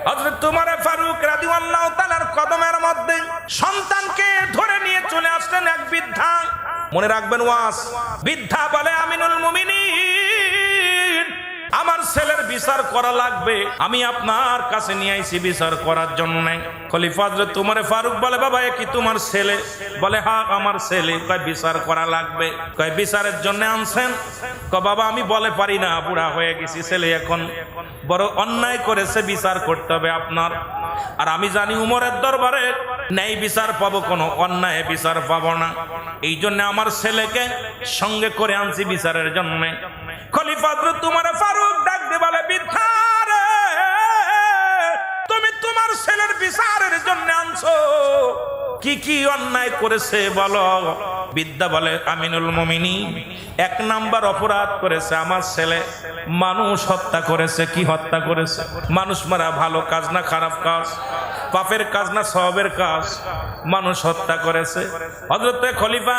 হযরত ওমর ফারুক রাদিয়াল্লাহু তাআলার কদমের মধ্যে সন্তানকে ধরে নিয়ে চলে আসলেন এক বৃদ্ধা। মনে রাখবেন ওয়াজ, বৃদ্ধা বলে আমিনুল মুমিনিন, আমার ছেলের বিচার করা লাগবে, আমি আপনার কাছে নিয়ে আইছি বিচার করার জন্য। খলিফা হযরত ওমর ফারুক বলে বাবা এ কি তোমার ছেলে? বলে হ্যাঁ আমার ছেলে। কয় বিচার করা লাগবে। কয় বিচারের জন্য আনছেন? কয় বাবা আমি বলে পারি না, বুড়া হয়ে গেছি, ছেলে এখন বড় অন্যায় করেছে, বিচার করতে হবে আপনার। আর আমি জানি উমরের দরবারে ন্যায় বিচার পাবো, কোনো অন্যায় বিচার পাবো না, এই জন্য আমার ছেলেকে সঙ্গে করে আনছি বিচারের জন্য। খলিফা হযরত ওমর ফারুক ডাক দিয়ে বলে বৃদ্ধা রে, তুমি তোমার ছেলের বিচারের জন্য আনছো, কি কি অন্যায় করেছে বলো। বিদ্যা বলে আমিনুল মুমিনিন, এক নাম্বার অপরাধ করেছে আমার ছেলে, মানুষ হত্যা করেছে। কি হত্যা করেছে? মানুষ মারা ভালো কাজ না খারাপ কাজ? পাপের কাজ না সওয়াবের কাজ? মানুষ হত্যা করেছে। হযরত খলিফা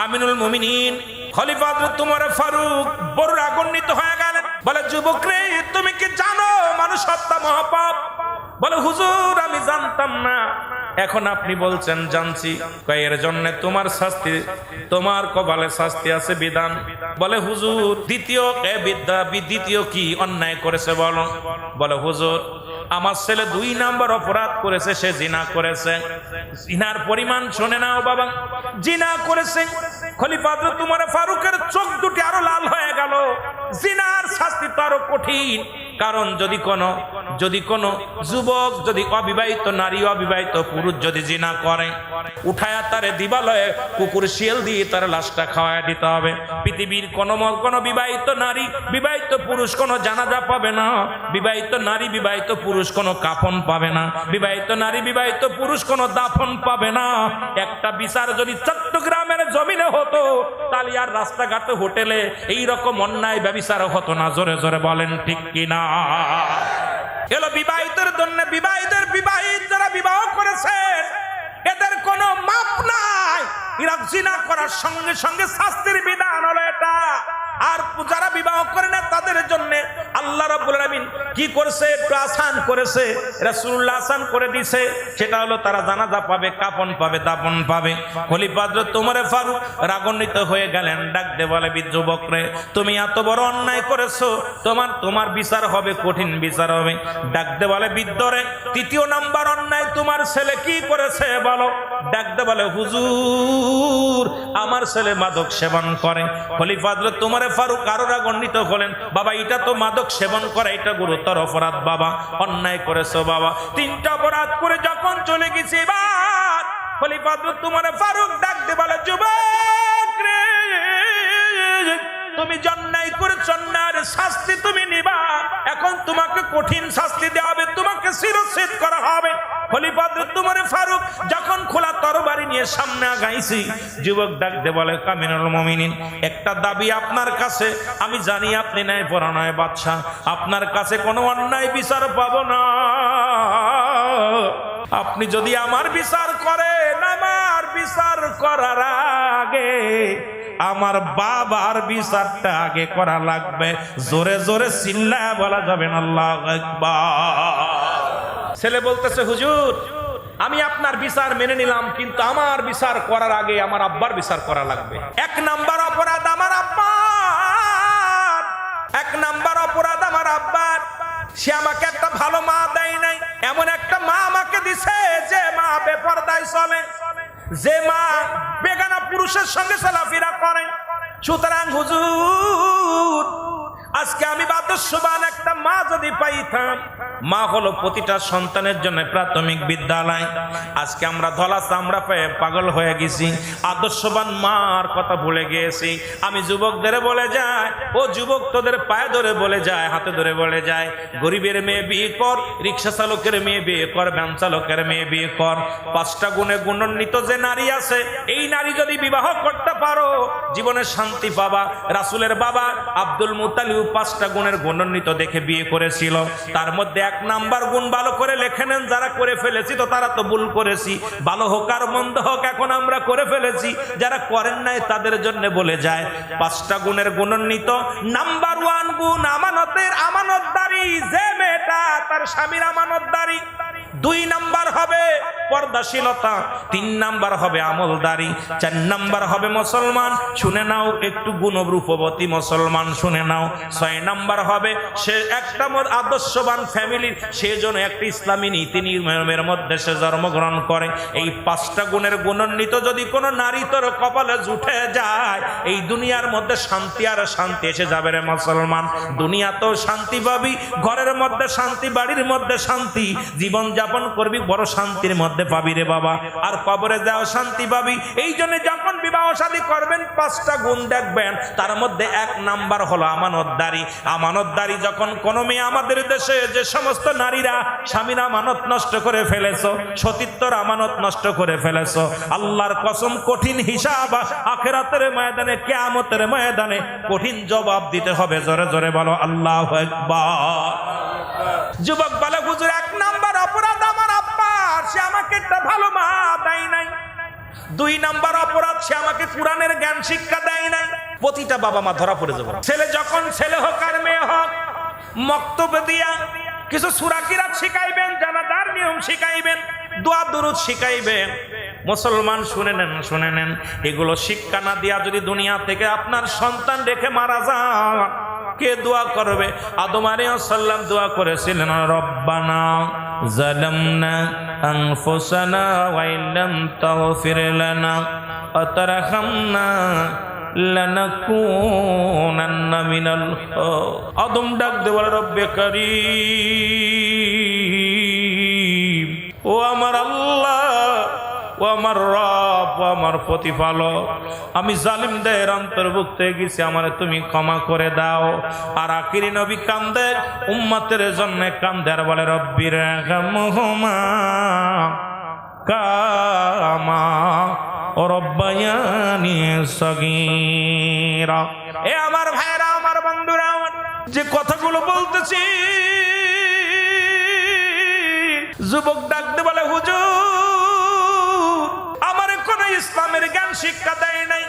আমিনুল মুমিনিন খলিফা হযরত ওমর ফারুক বড় রাগান্বিত হয়ে গেলেন। বলে যুবক রে, তুমি কি জানো মানুষ হত্যা মহাপাপ? বলে হুজুর আমি জানতাম না, এখন আপনি বলছেন জানছি। এর জন্য তোমার শাস্তি, তোমার কপালে শাস্তি আছে বিধান। বলে হুজুর দ্বিতীয় কি অন্যায় করেছে বলো। বলে হুজুর আমার ছেলে 2 নাম্বার অপরাধ করেছে, সে জিনা করেছে। জিনার পরিমাণ শুনে নাও বাবা, জিনা করেছে। খলিফা হযরত ওমর ফারুকের চোখ দুটি আরো লাল হয়ে গেল। জিনার শাস্তি তো আরো কঠিন, কারণ যদি কোনো যুবক, যদি অবিবাহিত নারী, অবিবাহিত পুরুষ যদি জিনা করে, উঠায়া তারে দিবালয়ে কুকুর শিয়াল দিয়ে তার লাশটা খাওয়ায় দিতে হবে। পৃথিবীর কোনো বিবাহিত নারী, বিবাহিত পুরুষ কোনো জানাজা পাবে না, বিবাহিত নারী, বিবাহিত পুরুষ কোনো কাফন পাবে না, বিবাহিত নারী, বিবাহিত পুরুষ কোনো দাফন পাবে না। একটা বিচার যদি চট্টগ্রামের জমিনে হতো, তাহলে আর রাস্তাঘাটে হোটেলে এইরকম অন্যায় ব্যভিচার হতো না। জোরে জোরে বলেন ঠিক কিনা? এলো বিবাহিতের জন্য, বিবাহিত যারা বিবাহ করেছেন এদের কোনো মাপ নাই। এরা জিনা করার সঙ্গে সঙ্গে শাস্তির বিধান হলো এটা। আর যারা বিবাহ করে না তাদের জন্য আল্লাহ রাব্বুল আলামিন কি করেছে? একটু আসান করেছে, রাসূলুল্লাহ আসান করে দিয়েছে। সেটা হলো তারা জানাজা পাবে, কাফন পাবে, দাফন পাবে। খলিফা হযরত ওমর ফারুক রাগান্বিত হয়ে গেলেন, ডাক দিয়ে বলে যুবক রে, তুমি এত বড় অন্যায় করেছো, তোমার বিচার হবে, কঠিন বিচার হবে। ডাক দিয়ে বলে বৃদ্ধ রে, 3 নাম্বার অন্যায় তোমার ছেলে কি করেছে বলো। ডাক দিয়ে বলে হুজুর আমার ছেলে মাদক সেবন করে। খলিফা হযরত ওমর ফারুক আরো রাগান্বিত হলেন, বাবা এটা তো মাদক সেবন করা, এটা গুরুতর অপরাধ বাবা, অন্যায় করেছো বাবা। 3টা অপরাধ করে যখন চলে গেছে, এবার খলিফা হযরত ওমর ফারুক ডাক দিয়ে বলে যুবক রে, তুমি অন্যায় করেছো, অন্যায়ের শাস্তি তুমি নিবা। এখন তোমাকে কঠিন শাস্তি দেওয়া হবে, তোমাকে শিরচ্ছেদ করা হবে। খলিফা হযরত ওমর ফারুক যখন খোলা তরবারি নিয়ে সামনে আগাইছি, যুবক ডাক দিয়ে বলে আমিনুল মুমিনিন, একটা দাবি আপনার কাছে, আমি জানি আপনি ন্যায়পরায়ণ বাদশা, আপনার কাছে কোনো অন্যায় বিচার পাবো না। আপনি যদি আমার বিচার করেন, আমার বিচার করার আগে আমার বাবার বিচারটা আগে করা লাগবে। জোরে জোরে চিল্লায়া বলা যাবে না আল্লাহু আকবার। ছেলে বলতেছে হুজুর আমি আপনার বিচার মেনে নিলাম, কিন্তু আমার বিচার করার আগে আমার আব্বার বিচার করা লাগবে। 1 নাম্বার অপরাধ আমার আব্বার, 1 নাম্বার অপরাধ আমার আব্বার। সে আমাকে একটা ভালো মা দেয় নাই, এমন একটা মা আমাকে দিছে যে মা বেপরদায় চলে, যে মা বেগানা পুরুষের সঙ্গে চলাফেরা করে। সুতরাং হুজুর আজকে আমি আদর্শবান একটা মা যদি পাইতাম, মা হলো প্রতিটা সন্তানের জন্য প্রাথমিক বিদ্যালয়। আজকে আমরা ধলা চামড়া পেয়ে পাগল হয়ে গেছি, আদর্শবান মার কথা ভুলে গিয়েছি। আমি যুবকদের বলে যাই, ও যুবক তোদের পায়ে ধরে বলে যায়, হাতে ধরে বলে যায়, গরিবের মেয়ে বিয়ে কর, রিক্সা চালকের মেয়ে বিয়ে কর, ভ্যান চালকের মেয়ে বিয়ে কর। 5টা গুণে গুণান্বিত যে নারী আছে, এই নারী যদি বিবাহ করতে পারো জীবনে শান্তি পাবা। রাসূলের বাবা আব্দুল মুত্তালিব 5টা গুণের গুণান্বিত দেখে বিয়ে করেছিল, তার মধ্যে 1 নাম্বার গুণ ভালো করে লেখে নেন। যারা করে ফেলেছি তো তারা তো ভুল করেছি, ভালো হোক আর মন্দ হোক এখন আমরা করে ফেলেছি। যারা করেন নাই তাদের জন্য বলে যায় 5টা গুণের গুণান্বিত নাম্বার 1 গুণ আমানতের আমানতদারি। যে মেয়েটা একটা, তার স্বামীর আমানতদারি। 2 নাম্বার হবে পর্দাশীলতা, 3 নাম্বার হবে আমলদারি, 4 নাম্বার হবে মুসলমান, শুনে নাও একটু গুণরূপবতী মুসলমান, শুনে নাও। 6 নাম্বার হবে সে একটা আদর্শবান ফ্যামিলির, সেজন্য একটা ইসলামী নীতি নিয়মের মধ্যে সে জন্মগ্রহণ করে। এই 5টা গুণের গুণান্বিত যদি কোনো নারী তোর কপালে জুটে যায়, এই দুনিয়ার মধ্যে শান্তি আর শান্তি এসে যাবে রে মুসলমান। দুনিয়াতেও শান্তি পাবি, ঘরের মধ্যে শান্তি, বাড়ির মধ্যে শান্তি, জীবন যাপন করবি বড় শান্তির মধ্যে পাবি রে বাবা। আর কবরে যাও শান্তি পাবি। এই জন্য যখন বিবাহ শাদী করবেন 5টা গুণ দেখবেন, তার মধ্যে 1 নাম্বার হলো আমানতদারি। আমানতদারি যখন কোনো মেয়ে, আমাদের দেশে যে সমস্ত নারীরা স্বামীর আমানত নষ্ট করে ফেলেছো, সতীত্বর আমানত নষ্ট করে ফেলেছো, আল্লাহর কসম কঠিন হিসাব আখিরাতের ময়দানে, কিয়ামতের ময়দানে কঠিন জবাব দিতে হবে। জোরে জোরে বলো আল্লাহু আকবার। যুবক বলে হুজুর 1 নাম্বার অপরাধ আমার আব্বার, সে আমাকে একটা ভালো মা দেয় নাই। 2 নাম্বার অপরাধ, সে আমাকে কোরআনের জ্ঞান শিক্ষা দেয় নাই। প্রতিটা বাবা মা ধরা পড়ে যাবে। ছেলে যখন ছেলে হোক আর মেয়ে হোক, মক্তব দিয়া কিছু সূরা কিরাত শিখাইবেন, জানাজার নিয়ম শিখাইবেন, দোয়া দরুদ শিখাইবেন। মুসলমান শুনে নেন, শুনে নেন, এগুলো শিক্ষা না দিয়া যদি দুনিয়া থেকে আপনার সন্তান রেখে মারা যান, কে দোয়া করবে? আদম আলাইহিস সালাম দোয়া করেছিলেন, রব্বানা যালামনা আনফুসানা ওয়া ইল্লাম তাগফির লানা ওয়া তারহামনা লানাকুনান্না মিনাল আদম ডাক দে বলে, রব্বে কারীম, ও আমার আল্লাহ, ও আমার রব, ও আমার প্রতিপালক, আমি জালিমদের অন্তর্ভুক্ত হয়ে গেছি, আমারে তুমি ক্ষমা করে দাও। আর আখিরি নবী কান্দে, উম্মতের জন্য কান্দে, আর বলে, রব্বির রাহমহুমা কামা রব্বায়ানি সগীরা। এ আমার ভাইরা, আমার বন্ধুরা, যে কথাগুলো বলতেছি, যুবক ডাকতে বলে, হুজুর আমার কোন ইসলামের জ্ঞান শিক্ষা দেয় নাই,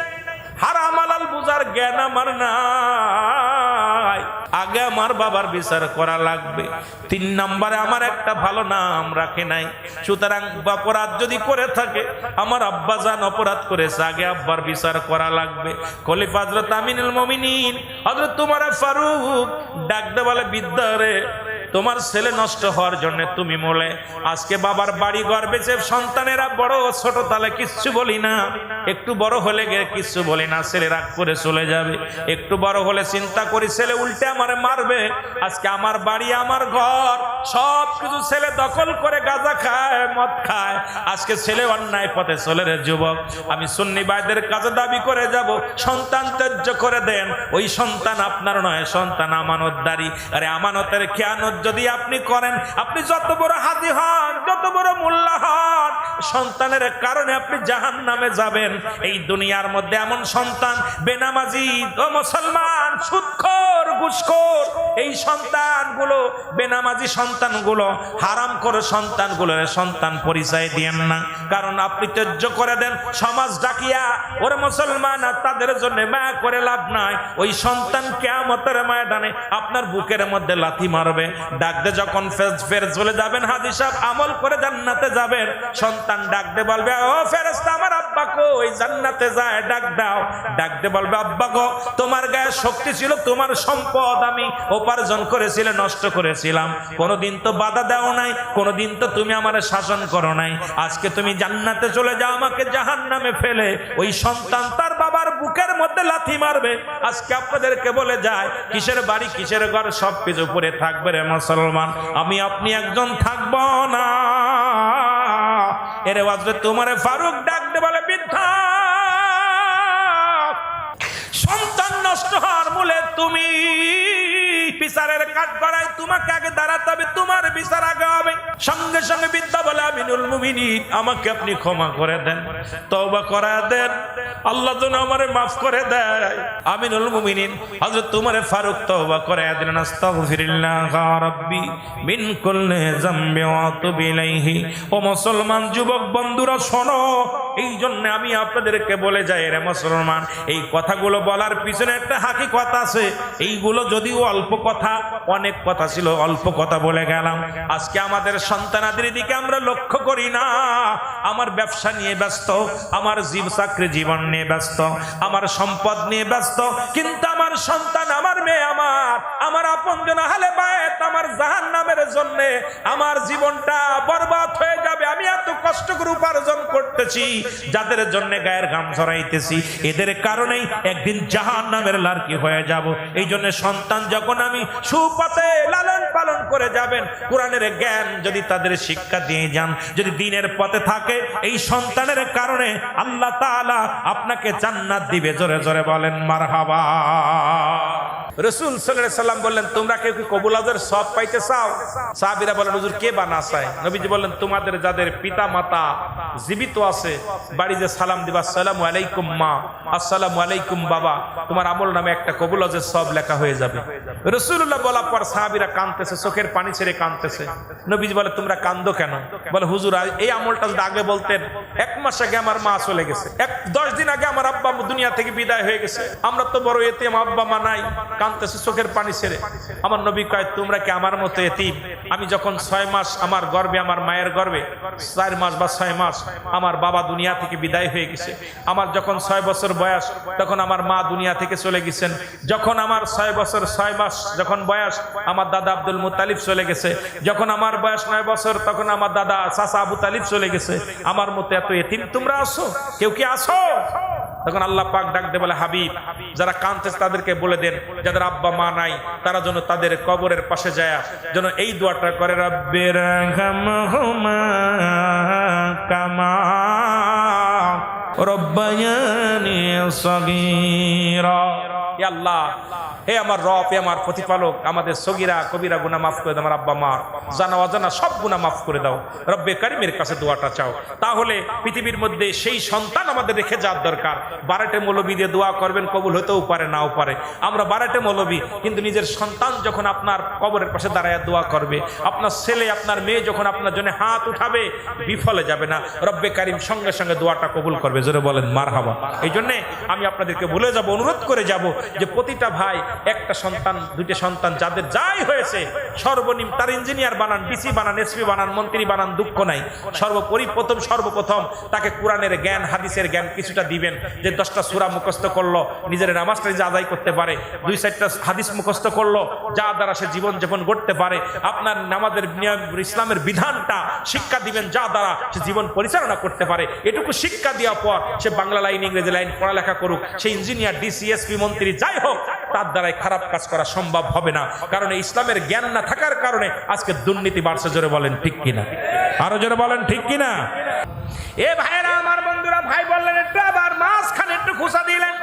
হারাম হালাল বুঝার জ্ঞান আমার নাই, আগে আমার বাবার বিচার করা লাগবে। 3 নম্বরে আমার একটা ভালো নাম রাখে নাই। সুতরাং অপরাধ যদি করে থাকে, আমার আব্বা জান অপরাধ করেছে, আগে আব্বার বিচার করা লাগবে। খলিফা হযরত আমিনুল মুমিনিন হযরত উমর ফারুক ডাকতে বলে, বিদ্যারে, তোমার ছেলে নষ্ট হওয়ার জন্য তুমি বলে আজকে বাবার বাড়ি ঘর বেচে সন্তানেরা বড় ছোট তাহলে কিচ্ছু বলি না, একটু বড় হলে গিয়ে কিচ্ছু বলি না, ছেলে রাগ করে চলে যাবে। একটু বড় হলে চিন্তা করি ছেলে উল্টে আমারে মারবে। আজকে আমার বাড়ি, আমার ঘর সব কিছু ছেলে দখল করে গাঁজা খায়, মদ খায়। আজকে ছেলে অন্যায় পথে চলে রে যুবক, আমি সুন্নি ভাইদের কাছে দাবি করে যাব, সন্তান ত্যায্য করে দেন। ওই সন্তান আপনার নয়, সন্তান আমানতদারি। আরে আমানতের খেয়ানত যদি আপনি করেন, আপনি যত বড় হাজি হন, যত বড় মোল্লা হন, সন্তানের কারণে আপনি জাহান্নামে যাবেন। এই দুনিয়ার মধ্যে এমন সন্তান বেনামাজি, ও মুসলমান, সুদখোর, ঘুষখোর, এই সন্তানগুলো, বেনামাজি সন্তানগুলো, হারাম করে সন্তানগুলোর সন্তান পরিচয় দিয়েন না, কারণ আপনি ত্যায্য করে দেন। সমাজ ডাকিয়া ওরে মুসলমান, আর তাদের জন্য মায়া করে লাভ নাই। ওই সন্তান কিয়ামতের ময়দানে আপনার বুকের মধ্যে লাথি মারবে। ডাকতে যখন ফের চলে যাবেন, হাজী সাহেব আমল করে জান্নাতে যাবেন, সন্তান ডাকতে বলবে, ও ফেরেশতা, আমার আব্বা কই? জান্নাতে যায়, ডাক দাও। ডাকতে বলবে, আব্বা গো, তোমার গায়ে শক্তি ছিল, তোমার সম্পদ আমি উপার্জন করেছিলে, নষ্ট করেছিলাম, কোনোদিন তো বাধা দাও নাই, কোনোদিন তো তুমি আমার শাসন করো নাই। আজকে তুমি জান্নাতে চলে যাও, আমাকে জাহান্নামে ফেলে। ওই সন্তান তার বাবার বুকের মধ্যে লাথি মারবে। আজকে আপনাদেরকে বলে যায়, কিসের বাড়ি, কিসের ঘর, সব কিছু পরে থাকবে রে মুসলমান, আমি আপনি একজন থাকব না। এরে ওয়াজে তোমারে ফারুক ডাকতে বলে, বৃদ্ধা, সন্তান নষ্ট হওয়ার মূলে তুমি বিচারের কাঠ করায়, তোমাকে আগে দাঁড়াতে হবে, তোমার বিচার আগে হবে। সঙ্গে সঙ্গে বৃদ্ধা বলে আমিনুল মুমিনিন আমাকে আপনি ক্ষমা করে দেন, তওবা করে দেন, আল্লাহ যেন আমারে মাফ করে দেয়। আমিনুল মুমিনিন হযরত উমর ফারুক তওবা করে দিলেন, আস্তাগফিরুল্লাহ রাব্বি মিন কুল্লি যামবি ওয়া আতুবু ইলাইহি। ও মুসলমান যুবক বন্ধুরা শোনো, এই জন্য আমি আপনাদেরকে বলে যাই রে মুসলমান, এই কথাগুলো বলার পিছনে একটা হাকিকত আছে। এইগুলো যদিও অল্প কথা, অনেক কথা ছিল, অল্প কথা বলে গেলাম। আজকে আমাদের সন্তানাদের দিকে আমরা লক্ষ্য করি না। আমার ব্যবসা নিয়ে ব্যস্ত, আমার চাকরি জীবন নিয়ে ব্যস্ত, আমার সম্পদ নিয়ে ব্যস্ত, কিন্তু আমার সন্তান, আমার মেয়ে, আমার আপনজন আহলে বায়ত আমার জাহান্নামের জন্য আমার জীবনটা বরবাদ হয়ে যাবে। আমি এত কষ্ট করে উপার্জন করতেছি, যাদের জন্য গায়ের ঘাম ঝরাইতেছি, এদের কারণেই একদিন জাহান্নামের লার্কি হয়ে যাব। এই জন্য সন্তান যখন আমি সুপথে লালন পালন করে যাবেন, কোরআনের জ্ঞান যদি তাদের শিক্ষা দিয়ে যান, যদি দ্বীনের পথে থাকে, এই সন্তানের কারণে আল্লাহ তাআলা আপনাকে জান্নাত দিবে। জোরে জোরে বলেন মারহাবা। রাসূল সাল্লাল্লাহু আলাইহি সাল্লাম বললেন, তোমরা কেউ কি কবুল হজের সওয়াব পাইতে চাও? সাহাবীরা বলেন, হুজুর কে বা না চায়? নবীজি বললেন, তোমাদের যাদের পিতা মাতা জীবিত আছে, বাড়ি যে সালাম দিবা, আসসালামু আলাইকুম মা, আসসালামু আলাইকুম বাবা, তোমার আমল নামে একটা কবুল হজের সওয়াব লেখা হয়ে যাবে। রাসূলুল্লাহ বলার পর সাহাবীরা কাঁদতেছে, চোখের পানি ছেড়ে কাঁদতেছে। নবীজি বলে, তোমরা কাঁদো কেন? বলে, হুজুর এই আমলটা যদি আগে বলতেন, 1 মাস আগে আমার মা চলে গেছে, 10 দিন আগে আমার আব্বা দুনিয়া থেকে বিদায় হয়ে গেছে, আমরা তো বড় এতিম, আব্বা মা নাই। কাঁদতেছে চোখের পানি ছেড়ে। আমার নবী কয়, তোমরা কি আমার মতো এতিম? আমি যখন 6 মাস আমার গর্ভে, আমার মায়ের গর্ভে 4 মাস বা 6 মাস আমার বাবা দুনিয়া থেকে বিদায় হয়ে গেছে। আমার যখন 6 বছর বয়স, তখন আমার মা দুনিয়া থেকে চলে গেছেন। যখন আমার 6 বছর 6 মাস যখন বয়স, আমার দাদা আব্দুল মুত্তালিব চলে গেছে। যখন আমার বয়স 9 বছর, তখন আমার দাদা চাচা আবু তালিব চলে গেছে। আমার মতো এত এতিম তোমরা আছো? কেউ কি আছো? তখন আল্লাহ পাক ডাক দিয়ে বলে, হাবিব, যারা কাঁদতেছে তাদেরকে বলে দেন, যাদের আব্বা মা নাই, তারা যেন তাদের কবরের পাশে যায় যেন এই দোয়াটা করে, রব্বির হামহুমা কামা রব্বায়ানি সগীরা। হে আল্লাহ, হে আমার রব, হে আমার প্রতিপালক, আমাদের সগীরা কবিরা গুনাহ মাফ করে দাও, আমার আব্বা মা জানা অজানা সব গুনাহ মাফ করে দাও। রব্বে কারিমের কাছে দোয়াটা চাও। তাহলে পৃথিবীর মধ্যে সেই সন্তান আমাদের রেখে যাওয়ার দরকার। 12টে মৌলবী দিয়ে দোয়া করবেন, কবুল হতেও পারে, নাও পারে। আমরা 12টে মৌলবী, কিন্তু নিজের সন্তান যখন আপনার কবরের পাশে দাঁড়ায় দোয়া করবে, আপনার ছেলে আপনার মেয়ে যখন আপনার জন্য হাত উঠাবে, বিফলে যাবে না। রব্বে কারিম সঙ্গে সঙ্গে দোয়াটা কবুল করবে। জোরে বলেন মারহাবা। এই জন্যে আমি আপনাদেরকে বলে যাব, অনুরোধ করে যাব, যে প্রতিটা ভাই একটা সন্তান, 2টে সন্তান, যাদের যাই হয়েছে, সর্বনিম্ন তার ইঞ্জিনিয়ার বানান, ডিসি বানান, এসপি বানান, মন্ত্রী বানান, দুঃখ নাই। সর্বপ্রথম তাকে কোরআনের জ্ঞান, হাদিসের জ্ঞান কিছুটা দিবেন। যে 10টা সূরা মুখস্থ করলো, নিজের নামাজটা নিজে আদায় করতে পারে, 2-4টা হাদিস মুখস্থ করলো, যা দ্বারা সে জীবন যাপন করতে পারে। আপনার নামাজের ইসলামের বিধানটা শিক্ষা দিবেন, যা দ্বারা সে জীবন পরিচালনা করতে পারে। এটুকু শিক্ষা দেওয়ার পর সে বাংলা লাইন, ইংরেজি লাইন পড়ালেখা করুক, সে ইঞ্জিনিয়ার, ডিসি, এসপি, মন্ত্রী যাই হোক, তার দ্বারাই খারাপ কাজ করা সম্ভব হবে না। কারণ ইসলামের জ্ঞান না থাকার কারণে আজকে দুর্নীতি বাড়ছে। জোরে বলেন ঠিক কিনা? আরো জোরে বলেন ঠিক কিনা? এ ভাইরা, আমার বন্ধুরা, ভাই বললেন একটু, আবার মাঝখানে একটু খুঁচা দিলেন।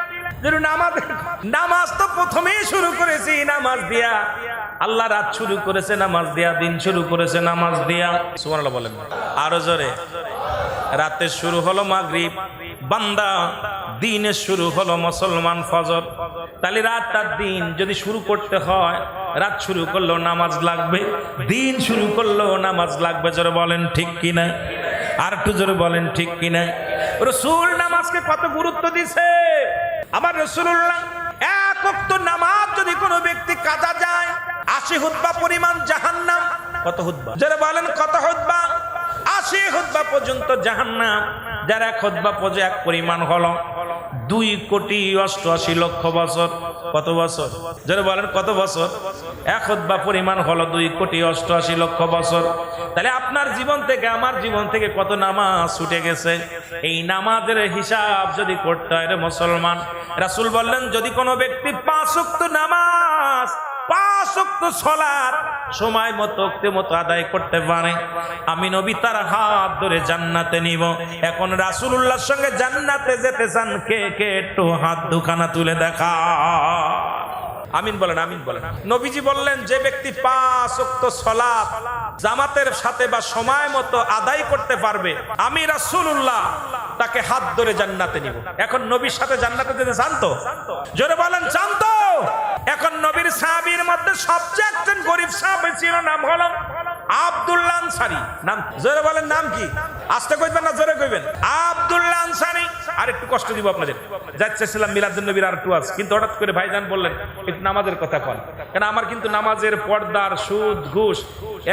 নামাজ তো প্রথমেই শুরু করেছি নামাজ দিয়া। আল্লাহ রাত শুরু করেছে নামাজ দিয়া, দিন শুরু করেছে নামাজ দিয়া। সুবহানাল্লাহ বলেন আরো জোরে। রাতে শুরু হলো মাগরিব, বান্দা দিনে শুরু হলো মুসলমান ফজর। তাহলে রাত আর দিন যদি শুরু করতে হয়, রাত শুরু করলো নামাজ লাগবে, দিন শুরু করলো নামাজ লাগবে। জোরে বলেন ঠিক কিনা? আর একটু জোরে বলেন ঠিক কিনা? রাসূল নামাজকে কত গুরুত্ব দিছে। আমার রাসূলুল্লাহ 1 ওয়াক্ত নামাজ যদি কোনো ব্যক্তি কাজা যায়, 80 হুতবা পরিমাণ জাহান্নাম। কত হুতবা? জোরে বলেন কত হুতবা? 80 হুতবা পর্যন্ত জাহান্নাম। যার 1 হুতবা পর্যন্ত এক পরিমাণ হলো 2,88,00,000 বছর। কত বছর? যারা বলেন কত বছর? 1 হুতবা পরিমাণ হলো 2,88,00,000 বছর। তাহলে আপনার জীবন থেকে, আমার জীবন থেকে কত নামাজ ছুটে গেছে। এই নামাজের হিসাব যদি করতে হয় রে মুসলমান, রাসূল বললেন, যদি কোনো ব্যক্তি 5 ওয়াক্ত নামাজ, 5 ওয়াক্ত সালাত সময় মতো আদায় করতে পারে, আমি নবী তার হাত ধরে জান্নাতে নিব। এখন রাসূলুল্লাহর সঙ্গে জান্নাতে যেতে চান কে কে? একটু হাত দুখানা তুলে দেখা। আমিন বলেন, আমিন বলেন। নবীজি বললেন, যে ব্যক্তি 5 ওয়াক্ত সালাত জামাতের সাথে বা সময় মতো আদায় করতে পারবে, আমি রাসূলুল্লাহ তাকে হাত ধরে জান্নাতে নিব। এখন নবীর সাথে জান্নাতে যেতে চান তো? জোরে বলেন, চান তো? এখন নবীর সাহাবীর মধ্যে সবচেয়ে একজন গরিব সাহাবী ছিল, নাম হলো আব্দুল্লাহ আনসারী। নাম জোরে বলেন, নাম কি? আস্তে কইবেন না জোরে কইবেন। আব্দুল্লাহ আনসারী। আর একটু কষ্ট দিব আপনাদের, যাচ্ছিলাম মিলাদুন নবীর আর একটু আছে, কিন্তু হঠাৎ করে ভাইজান বললেন একটু নামাজের কথা কন। কেন আমার কিন্তু নামাজের পর্দার সুদ ঘুষ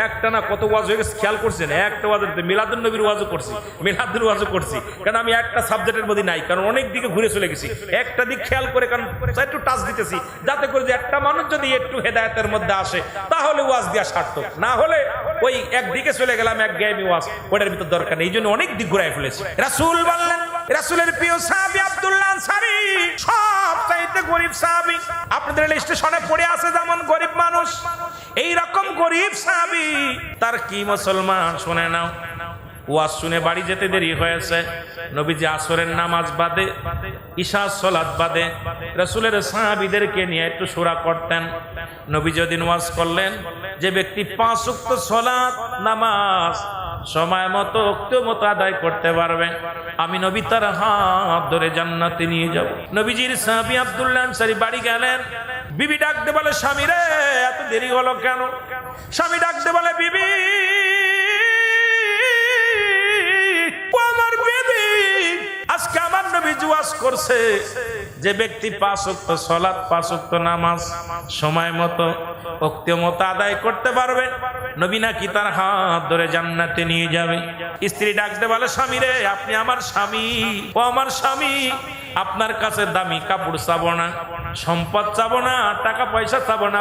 একটা না কত ওয়াজ হয়ে গেছে খেয়াল করছেন? একটা ওয়াজের মিলাদুন নবীর ওয়াজও করছি, মিলাদুল ওয়াজও করছি, কারণ আমি একটা সাবজেক্টের মধ্যে নাই, কারণ অনেক দিকে ঘুরে চলে গেছি। একটা দিক খেয়াল করে কারণ একটু টাচ দিতেছি, যাতে করে যে একটা মানুষ যদি একটু হেদায়েতের মধ্যে আসে তাহলে ওয়াজ দিয়া সার্থক, না হলে ওই একদিকে চলে গেলাম এক গায়েবী ওয়াজ, ওটার ভিতর দরকার নেই। এই জন্য অনেক দিক ঘুরাই ফেলেছি। রাসূল বললেন, রাসূলের প্রিয় সাহাবী আব্দুল্লাহ আনসারী সবচাইতে গরিব সাহাবী। আপনাদের স্টেশনে পড়ে আছে যেমন গরিব মানুষ, এই রকম গরিব সাহাবী। তার কি মুসলমান শুনে নাও, ওয়াজ শুনে বাড়ি যেতে দেরি হয়েছে। নবীজি আসরের নামাজ বাদে, ইশার সালাত বাদে রাসূলের সাহাবীদেরকে নিয়ে একটু সূরা করতেন। নবী যেদিন ওয়াজ করলেন, যে ব্যক্তি 5 ওয়াক্ত সালাত নামাজ সময় মতো ওয়াক্ত মতো আদায় করতে পারবে, আমি নবী তার হাত ধরে জান্নাতে নিয়ে যাব। নবীজির সাহাবী আব্দুল্লাহ আনসারী বাড়ি গেলেন। বিবি ডাকতে বলে, স্বামী রে এত দেরি হলো কেন? স্বামী ডাকতে বলে, বিবি আজকে আমার নবী ওয়াজ করছে, যে ব্যক্তি 5 ওয়াক্ত সালাত 5 ওয়াক্ত নামাজ সময় মতো ওয়াক্ত মতো আদায় করতে পারবে, নবী নাকি তার হাত ধরে জান্নাতে নিয়ে যাবে। স্ত্রী ডাকতে বলে, স্বামী রে আপনি আমার স্বামী, ও আমার স্বামী, আপনার কাছে দামি কাপড় চাবো না, সম্পদ চাবো না, টাকা পয়সা চাবো না,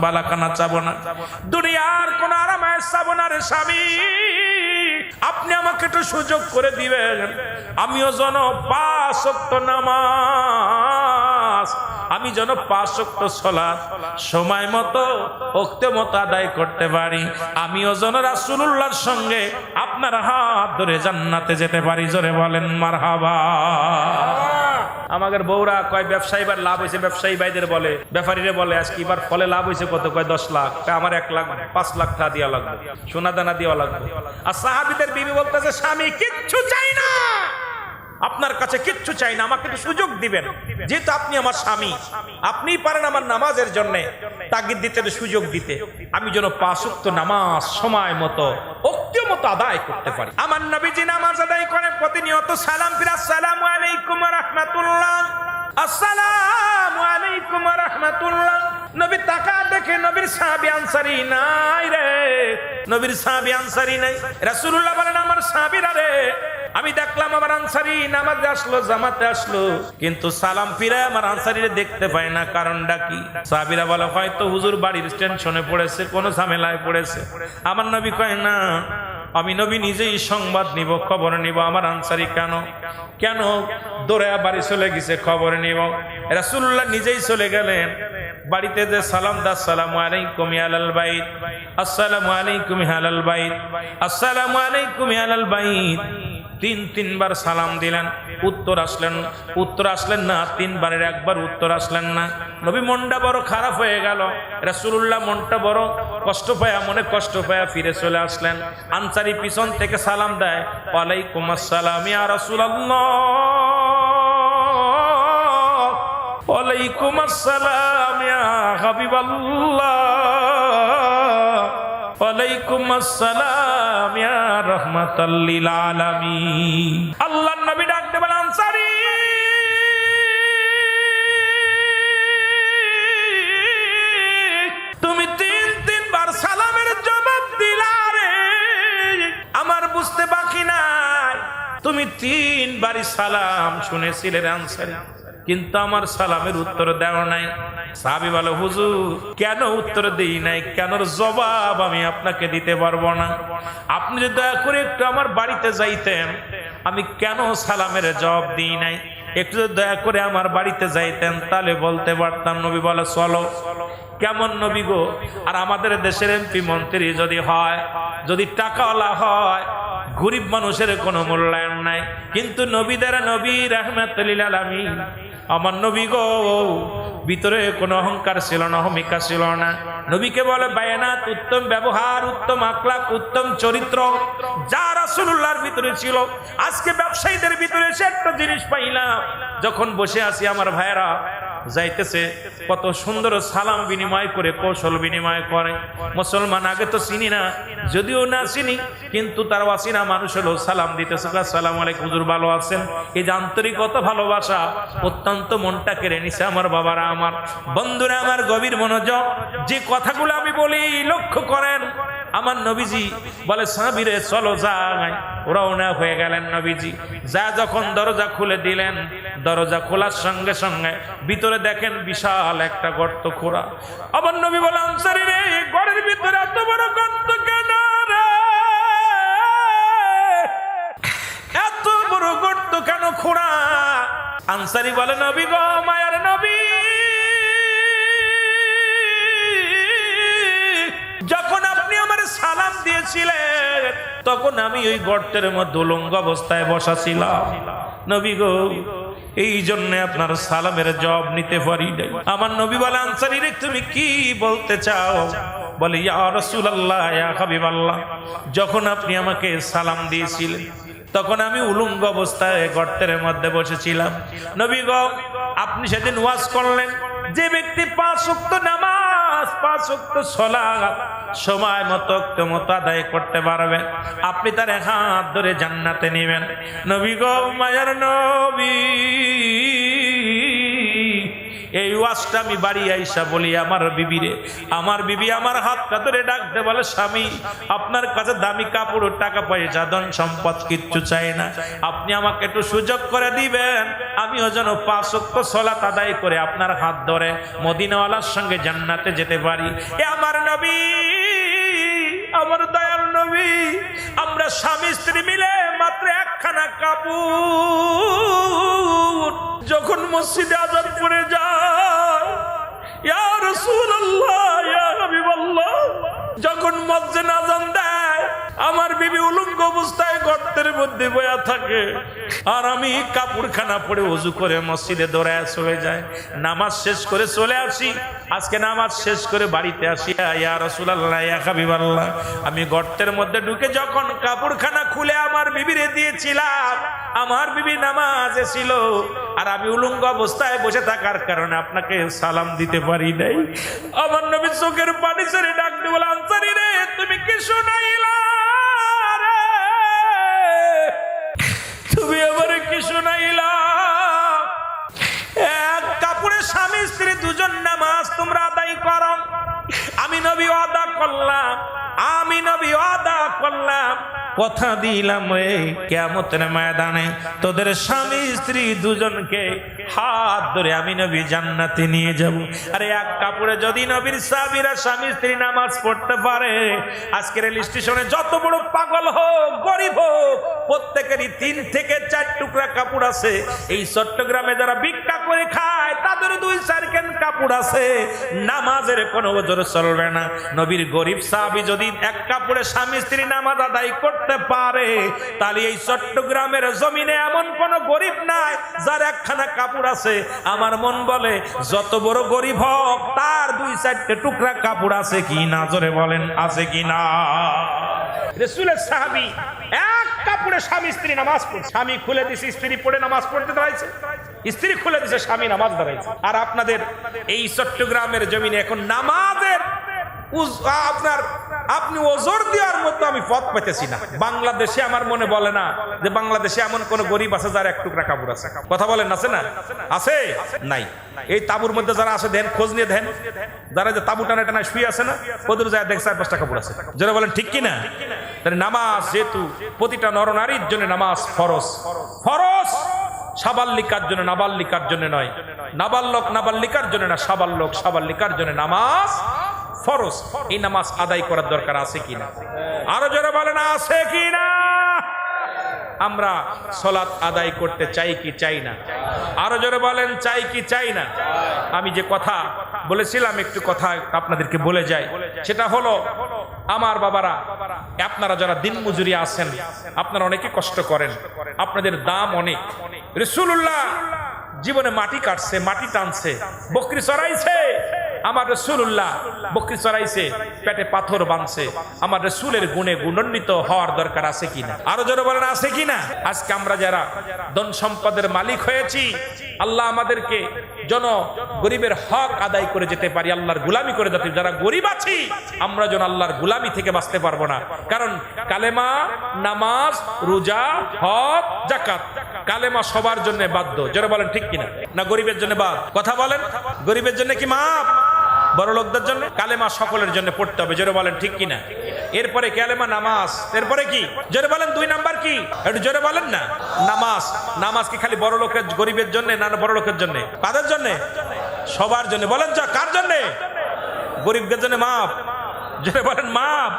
বালাখানা চাবো না, দুনিয়ার কোন আরামায়েশ চাবো না রে স্বামী, আপনি আমাকে একটু সুযোগ করে দিবেন, আমিও যেন 5 ওয়াক্ত নামাজ, আমি যেন 5 ওয়াক্ত সালাত সময় মতো ওয়াক্ত মতো আদায় করতে পারি, আমিও যেন রাসূলুল্লাহর সঙ্গে আপনার হাত ধরে জান্নাতে যেতে পারি। জোরে বলেন মারহাবা। আমাদের বউরা কয় ব্যবসায়ী বার লাভ হয়েছে, ব্যবসায়ী ভাইদের বলে, ব্যাপারীরা বলে আজকে এবার ফলে লাভ হয়েছে কত? কয় 10 লাখ। আমার 1 লাখ 5 লাখ টাকা দেওয়া লাগবে, সোনা দানা দেওয়া লাগবে। আর সাহাবীদের বিবি বলতেছে, স্বামী কিচ্ছু চাই না, আপনার কাছে কিচ্ছু চাই না, আমাকে একটু সুযোগ দিবেন, যেহেতু আপনি আমার স্বামী, আপনি পারেন আমার নামাজের জন্য তাগিদ দিতে, সুযোগ দিতে, আমি যেন 5 ওয়াক্ত নামাজ সময় মতো ওয়াক্ত মতো আদায় করতে পারি। আমার নবীজি নামাজ আদায় করেন প্রতিনিয়ত, সালাম ফিরে আসসালামু আলাইকুম ওয়া রাহমাতুল্লাহ, আসসালামু আলাইকুম ওয়া রাহমাতুল্লাহ। নবী তাকা দেখে নবীর সাহাবী আনসারী নাই রে, নবীর সাহাবী আনসারী নাই। রাসূলুল্লাহ বলেন, আমার সাহাবীরা রে, আমি দেখলাম আমার আনসারী নামাজে আসলো, জামাতে আসলো, কিন্তু সালাম ফিরে আমার আনসারীরে দেখতে পাই না, কারণটা কি? সাহাবীরা বলে, হয়তো হুজুর বাড়ির টেনশনে পড়েছে, কোন ঝামেলায় পড়েছে। আমার নবী কয়, না, আমি নবী নিজেই সংবাদ নিব, খবর নিব, আমার আনসারী কেন কেন দৌড়ে বাড়ি চলে গেছে, খবর নিব। রাসূলুল্লাহ নিজেই চলে গেলেন বাড়িতে, যে সালাম দা, আসসালামু আলাইকুম ইয়া আহলাল বাইত, আসসালামু আলাইকুম ইয়া আহলাল বাইত, আসসালামু আলাইকুম ইয়া আহলাল বাইত। 3 বার সালাম দিলেন, উত্তর আসলেন না, 3 বারের একবার উত্তর আসলেন না। নবী মনটা বড় খারাপ হয়ে গেল। রাসূলুল্লাহ মনটা বড় মনে কষ্ট পায়া ফিরে চলে আসলেন। আনসারী পিছন থেকে সালাম দেয়, ওয়ালাইকুম আসসালাম ইয়া রাসূলুল্লাহ, ওয়ালাইকুম আসসালাম ইয়া হাবিবাল্লাহ, ওয়ালাইকুম আসসালাম ইয়া রাহমাতাল লিল আলামিন। আল্লাহর নবী ডাকতে বলেন, আনসারী তুমি 3 বার সালামের জবাব দিলা রে, আমার বুঝতে বাকি নাই, তুমি 3 বারই সালাম শুনেছিলে আনসারী, কিন্তু আমার সালামের উত্তর দেও নাই। সাহাবী বলে, হুজুর কেন উত্তর দেই নাই, কেন জবাব আমি আপনাকে দিতে পারবো না, আপনি যদি দয়া করে একটু আমার বাড়িতে যাইতেন, আমি কেন সালামের জবাব দিই নাই, একটু দয়া করে আমার বাড়িতে যাইতেন, তাহলে বলতে পারতাম। নবী বলে, চলো। কেমন নবী গো? আর আমাদের দেশের এমপি মন্ত্রী যদি হয়, যদি টাকাওয়ালা হয়, গরিব মানুষের কোনো মূল্যায়ন নাই, কিন্তু নবীদের নবী রাহমাতুল লিল আলামিন আমার নবী গো ভিতরে কোনো অহংকার ছিল না, অহমিকা ছিল না। নবীকে বলে বায়ানাত, উত্তম ব্যবহার, উত্তম আখলাক, উত্তম চরিত্র যা রাসূলুল্লাহর ভিতরে ছিল। আজকে ব্যবসায়ীদের ভিতরে সে একটা জিনিস পাইলাম, যখন বসে আছি আমার ভাইয়েরা যাইতেছে কত সুন্দর সালাম বিনিময় করে, কৌশল বিনিময় করে। মুসলমান আগে তো চিনি না, যদিও না চিনি, কিন্তু তার অচিনা মানুষ হলো সালাম দিতেছে, আসসালামু আলাইকুম হুজুর ভালো আছেন। এই যে আন্তরিকতা, ভালোবাসা অত্যন্ত মনটা কেড়ে নিছে আমার বাবারা, আমার বন্ধুরা, আমার গভীর মনোযোগ। যে কথাগুলো আমি বলি লক্ষ্য করেন। আমার নবীজি বলে সাহাবীরে চলো যাই, রওনা হয়ে গেলেন নবীজি। যা যখন দরজা খুলে দিলেন, দরজা খোলার সঙ্গে সঙ্গে ভিতরে দেখেন বিশাল একটা গর্ত খোঁড়া। আমার নবী বলে আনসারী রে, ঘরের ভিতরে এত বড় গর্ত কেন রে, এত বড় গর্ত কেন খোঁড়া? আনসারী বলে নবী গো, মায়ার নবী, যখন আপনি আমার সালাম দিয়েছিলেন তখন আমি ওই গর্তের মধ্যে উলঙ্গ অবস্থায় বসা ছিলাম নবী গো, এই জন্য আপনার সালামের জবাব নিতে পারি নাই। আমার নবী বলে আনসারী রে, তুমি কি বলতে চাও? বলে ইয়া রাসূলুল্লাহ, ইয়া হাবিবাল্লাহ, যখন আপনি আমাকে সালাম দিয়েছিলেন তখন আমি উলঙ্গ অবস্থায় গর্তের মধ্যে বসেছিলাম। নবী গো, আপনি সেদিন ওয়াজ করলেন যে ব্যক্তি 5 ওয়াক্ত নামাজ, 5 ওয়াক্ত সালাত সময় মতো আদায় করতে পারবেন, আপনি তার হাত ধরে জান্নাতে নেবেন। নবী গো, মায়ার নবী, এই ওয়াজটা আমি বাড়ি আইসা বলি আমার বিবিরে, আমার বিবি আমার হাতটা ধরে ডাকতে বলে স্বামী, আপনার কাছে দামি কাপড়, টাকা পয়সা, ধন সম্পদ কিচ্ছু চাই না, আপনি আমাকে একটু সুযোগ করে দিবেন, আমিও যেন 5 ওয়াক্ত সালাত আদায় করে আপনার হাত ধরে মদিনাওয়ালার সঙ্গে জান্নাতে যেতে পারি। এ আমার নবী, আমার দয়াল নবী, আমরা স্বামী স্ত্রী মিলে মাত্র একখানা কাপড় যখন মসজিদে আযান পড়ে যায়, ইয়া রাসূলুল্লাহ, ইয়া হাবিবাল্লাহ, যখন মুয়াজ্জিন আযান দেয় আমার বিবি উলঙ্গ অবস্থায় গর্তের মধ্যে বয়া থাকে, আর আমি কাপড়খানা পরে ওযু করে মসজিদে দৌড়ায় চলে যায়, নামাজ শেষ করে চলে আসি। আজকে নামাজ শেষ করে বাড়িতে আসি, ইয়া রাসূলুল্লাহ, ইয়া হাবিবাল্লাহ, আমি গর্তের মধ্যে ঢুকে যখন কাপড়খানা খুলে আমার বিবিরে দিয়েছিলাম, আমার বিবি নামাজে ছিল আর আমি উলঙ্গ অবস্থায় বসে থাকার কারণে আপনাকে সালাম দিতে পারি নাই। আমার নবী চোখের পানি ছেড়ে ডাকতে বলে আনসারী রে, তুমি কি শুনাইলা রে, তুমি আমারে কি শুনাইলা? এক কাপড়ে স্বামী স্ত্রী দুজন নামাজ তোমরা আদায় করো। আমি নবী ওয়াদা করলাম, আমি নবী ওয়াদা করলাম, কথা দিলাম রে, কিয়ামতের ময়দানে তোদের স্বামী স্ত্রী দুজনকে হাত ধরে আমি নবী জান্নাতে নিয়ে যাব। আরে এক কাপড়ে যদি নবীর সাহাবীরা স্বামী স্ত্রী নামাজ পড়তে পারে, আজকের রেল স্টেশনে যত বড় পাগল হোক, গরিব হোক, প্রত্যেকেরই 3 থেকে 4 টুকরা কাপড় আছে। এই চট্টগ্রামে যারা ভিক্ষা করে খায় তাদের 2-4 কেন কাপড় আছে। নামাজের কোনো ওজর চলবে না। নবীর গরিব সাহাবী যদি এক কাপড়ে স্বামী স্ত্রী নামাজ আদায় করতে পারে, তাহলে এই চট্টগ্রামের জমিনে এমন কোন গরিব নাই যার একখানা কাপড় আছে। আমার মন বলে যত বড় গরিব হোক তার 2-4টে টুকরা কাপড় আছে কি না, জোরে বলেন আছে কি না? রাসূলের সাহাবী এক কাপড়ে স্বামী স্ত্রী নামাজ পড়ে, স্বামী খুলে দিছে, স্ত্রী পড়ে নামাজ পড়তে দাঁড়াইছে, স্ত্রী খুলে দিছে, স্বামী নামাজ দাঁড়াইছে। আর আপনাদের এই চট্টগ্রামের জমিনে এখন নামাজের আপনার আপনি ওজোর দেওয়ার মতো আমি পথ পেতেছি না। বাংলাদেশে আমার মনে বলে না যে বাংলাদেশে এমন কোন গরিব আছে যার 1 টুকরা কাপড় আছে। কথা বলেন আছে না? আছে নাই? এই তাবুর মধ্যে যারা আছে দেন, খোঁজ নিয়ে দেন, যারা যে তাবু টানা টানা শুয়ে আছে না, ওদের যায় দেখ 4-5টা কাপড় আছে। যারা বলেন ঠিক কিনা? তাহলে নামাজ যেহেতু প্রতিটা নরনারীর জন্য নামাজ ফরজ, ফরজ সাবাল্লিকার জন্য, নাবাল্লিকার জন্য নয়, নাবালক নাবাল্লিকার জন্য না, সাবাল্লক সাবাল্লিকার জন্য নামাজ ফরজ। এই নামাজ আদায় করার দরকার আছে কিনা? আরো যারা বলেন আছে কিনা? আমরা সালাত আদায় করতে চাই কি চাই না? আরো যারা বলেন চাই কি চাই না? আমি যে কথা বলেছিলাম একটু কথা আপনাদেরকে বলে যাই, সেটা হলো আমার বাবারা, আপনারা যারা দিন মজুরি আছেন, আপনারা অনেকে কষ্ট করেন, আপনাদের দাম অনেক। রাসূলুল্লাহ জীবনে মাটি কাটছে, মাটি টানছে, বকরি চড়াইছে, আমার রাসূলুল্লাহ বকরি চড়াইছে, পেটে পাথর বাঁধছে, আমার রাসূলের গুণে গুণান্বিত হওয়ার দরকার আছে কিনা? আরো জোরে বলেন আছে কিনা? আজকে আমরা যারা ধন সম্পদের মালিক হয়েছি, আল্লাহ আমাদেরকে যেন গরিবের হক আদায় করে যেতে পারি, আল্লাহর গোলামি করে যেতে। যারা গরিব আছি আমরা যেন আল্লাহর গোলামি থেকে বাঁচতে পারবো না। কারণ কালেমা, নামাজ, রোজা, হজ, যাকাত, কালেমা সবার জন্য বাধ্য। যারা বলেন ঠিক কিনা? না গরিবের জন্য বাদ? কথা বলেন, গরিবের জন্য কি মাপ? বড় লোকদের জন্য? কালেমা সকলের জন্য পড়তে হবে। জোরে বলেন ঠিক কিনা? এরপরে কালেমা, নামাজ, এরপরে কি? জোরে বলেন 2 নাম্বার কি? একটু জোরে বলেন না। নামাজ। নামাজ কি খালি বড় লোকের, গরিবের জন্য? না বড় লোকের জন্য? কাদের জন্য? সবার জন্য। বলেন যা, কার জন্য? গরিবদের জন্য মাপ। জোরে বলেন মাপ।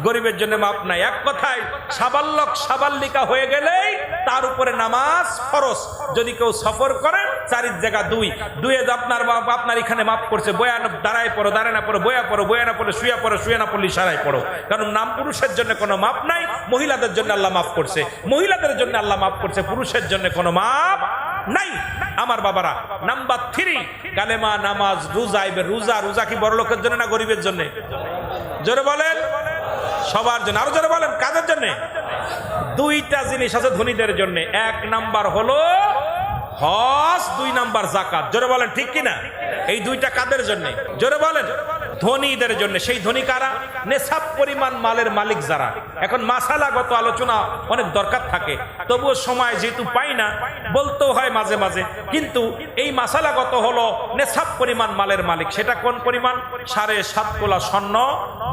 গরিবের জন্য মাপ নাই। এক কথায় সাবাল্যক সাবাল্লিকা হয়ে গেলেই তার উপরে নামাজ ফরজ। যদি কেউ সফর করে 4 জায়গা 2 আপনার এখানে মাপ করছে, বয়া দাঁড়ায় পড়ো, দাঁড়ায় না পড়ো, বয়া পড়ো, বয়া না পড়ো, শুয়ে পড়ো, শুয়ে না পড়লে ইশারায় পড়ো। কারণ নাম পুরুষের জন্য কোনো মাপ নাই, মহিলাদের জন্য আল্লাহ মাফ করছে। মহিলাদের জন্য আল্লাহ মাফ করছে, পুরুষের জন্য কোনো মাপ নাই। আমার বাবারা, নাম্বার 3 কালেমা, নামাজ, রোজা। রোজা, রোজা কি বড় লোকের জন্য না গরিবের জন্য? জোরে বলেন। সবার জন্য। আরো জোরে বলেন কাদের জন্য? 2টা জিনিস আছে ধনীদের জন্য। 1 নাম্বার হলো হজ, 2 নাম্বার যাকাত। জোরে বলেন ঠিক কিনা? এই 2টা কাদের জন্য? জোরে বলেন। ধনীদের জন্য। সেই ধনী কারা? নেশাব পরিমাণ মালের মালিক যারা। এখন মাসালাগত আলোচনা অনেক দরকার থাকে, তবুও সময় যেহেতু পাই না বলতেও হয় মাঝে মাঝে। কিন্তু এই মাসালাগত হলো নেশাব পরিমাণ মালের মালিক। সেটা কোন পরিমাণ? 7.5 তোলা স্বর্ণ,